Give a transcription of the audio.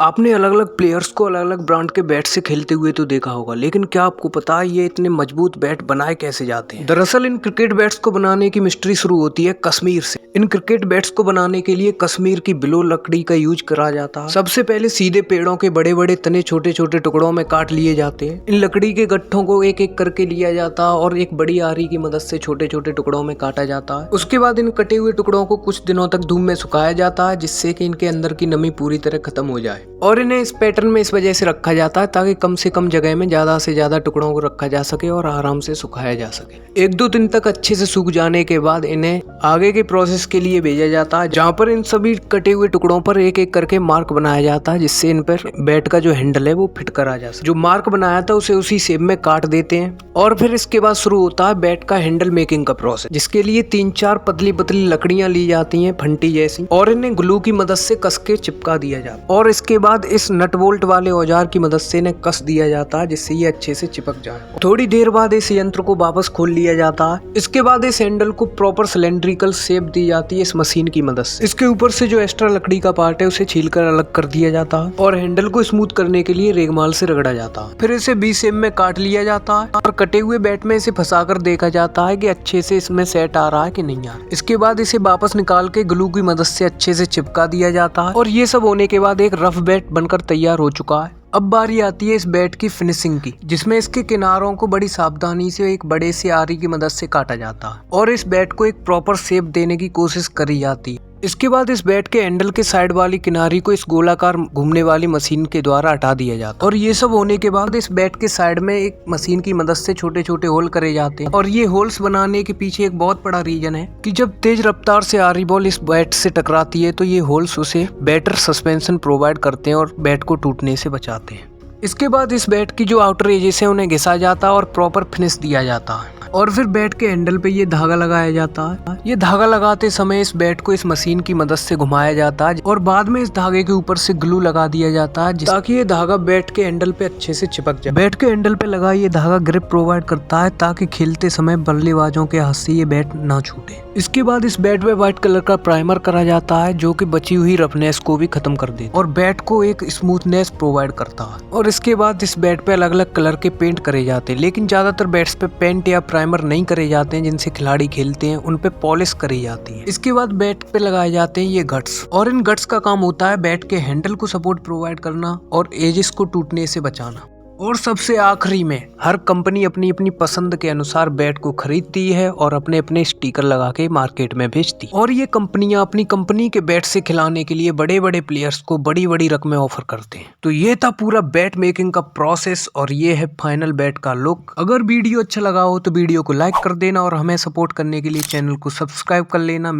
आपने अलग अलग प्लेयर्स को अलग अलग ब्रांड के बैट से खेलते हुए तो देखा होगा, लेकिन क्या आपको पता है ये इतने मजबूत बैट बनाए कैसे जाते हैं। दरअसल इन क्रिकेट बैट्स को बनाने की मिस्ट्री शुरू होती है कश्मीर से। इन क्रिकेट बैट्स को बनाने के लिए कश्मीर की बिलो लकड़ी का यूज करा जाता है। सबसे पहले सीधे पेड़ों के बड़े बड़े तने छोटे छोटे टुकड़ों में काट लिए जाते हैं। इन लकड़ी के गट्ठों को एक एक करके लिया जाता है और एक बड़ी आरी की मदद से छोटे छोटे टुकड़ों में काटा जाता है। उसके बाद इन कटे हुए टुकड़ों को कुछ दिनों तक धूप में सुखाया जाता है, जिससे कि इनके अंदर की नमी पूरी तरह खत्म हो जाए। और इन्हें इस पैटर्न में इस वजह से रखा जाता है ताकि कम से कम जगह में ज्यादा से ज्यादा टुकड़ों को रखा जा सके और आराम से सुखाया जा सके। एक दो दिन तक अच्छे से सूख जाने के बाद इन्हें आगे के प्रोसेस के लिए भेजा जाता है, जहाँ पर इन सभी कटे हुए टुकड़ों पर एक एक करके मार्क बनाया जाता है, जिससे इन पर बैट का जो हैंडल है वो फिट करा जा सके। जो मार्क बनाया था उसे उसी शेप में काट देते हैं और फिर इसके बाद शुरू होता है बैट का हैंडल मेकिंग का प्रोसेस, जिसके लिए 3-4 पतली पतली लकड़ियां ली जाती हैं फंटी जैसी, और इन्हें ग्लू की मदद से कस के चिपका दिया जाता है। और इसके बाद इस नट बोल्ट वाले औजार की मदद से इन्हें कस दिया जाता है, जिससे ये अच्छे से चिपक जाए। थोड़ी देर बाद इस यंत्र को वापस खोल लिया जाता है। इसके बाद इस हैंडल को प्रॉपर सिलेंड्रिकल शेप दी जाती है इस मशीन की मदद से। इसके ऊपर से जो एक्स्ट्रा लकड़ी का पार्ट है उसे छीलकर अलग कर दिया जाता है और हैंडल को स्मूथ करने के लिए रेगमाल से रगड़ा जाता है। फिर इसे बी शेप में काट लिया जाता है और कटे हुए बैट में इसे फंसाकर देखा जाता है कि अच्छे से इसमें सेट आ रहा है कि नहीं आ रहा। इसके बाद इसे वापस निकाल के ग्लू की मदद से अच्छे से चिपका दिया जाता है और ये सब होने के बाद एक रफ बैट बनकर तैयार हो चुका है। अब बारी आती है इस बैट की फिनिशिंग की, जिसमें इसके किनारों को बड़ी सावधानी से एक बड़े से आरी की मदद से काटा जाता है और इस बैट को एक प्रॉपर शेप देने की कोशिश करी जाती है। इसके बाद इस बैट के हैंडल के साइड वाली किनारी को इस गोलाकार घूमने वाली मशीन के द्वारा हटा दिया जाता है और ये सब होने के बाद इस बैट के साइड में एक मशीन की मदद से छोटे छोटे होल करे जाते हैं। और ये होल्स बनाने के पीछे एक बहुत बड़ा रीजन है कि जब तेज रफ्तार से आरी बॉल इस बैट से टकराती है तो ये होल्स उसे बेटर सस्पेंशन प्रोवाइड करते हैं और बैट को टूटने से बचाते हैं। इसके बाद इस बैट की जो आउटर एजेस है उन्हें घिसा जाता है और प्रॉपर फिनिश दिया जाता है और फिर बैट के हैंडल पे ये धागा लगाया जाता है। ये धागा लगाते समय इस बैट को इस मशीन की मदद से घुमाया जाता है और बाद में इस धागे के ऊपर से ग्लू लगा दिया जाता है ताकि ये धागा बैट के हैंडल पे अच्छे से चिपक जाए। बैट के हैंडल पे लगा ये धागा ग्रिप प्रोवाइड करता है ताकि खेलते समय बल्लेबाजों के हाथ से ये बैट ना छूटे। इसके बाद इस बैट पे व्हाइट कलर का प्राइमर करा जाता है जो कि बची हुई रफनेस को भी खत्म कर देता है और बैट को एक स्मूथनेस प्रोवाइड करता है। और इसके बाद इस बैट पे अलग अलग कलर के पेंट करे जाते हैं, लेकिन ज्यादातर बैट्स पे पेंट या प्राइमर नहीं करे जाते हैं। जिनसे खिलाड़ी खेलते हैं उन पे पॉलिश करी जाती है। इसके बाद बैट पे लगाए जाते हैं ये गट्स और इन गट्स का काम होता है बैट के हैंडल को सपोर्ट प्रोवाइड करना और एजेस को टूटने से बचाना। और सबसे आखिरी में हर कंपनी अपनी अपनी पसंद के अनुसार बैट को खरीदती है और अपने अपने स्टिकर लगा के मार्केट में बेचती और ये कंपनियां अपनी कंपनी के बैट से खिलाने के लिए बड़े बड़े प्लेयर्स को बड़ी बड़ी रकमें ऑफर करते हैं। तो ये था पूरा बैट मेकिंग का प्रोसेस और ये है फाइनल बैट का लुक। अगर वीडियो अच्छा लगा हो तो वीडियो को लाइक कर देना और हमें सपोर्ट करने के लिए चैनल को सब्सक्राइब कर लेना।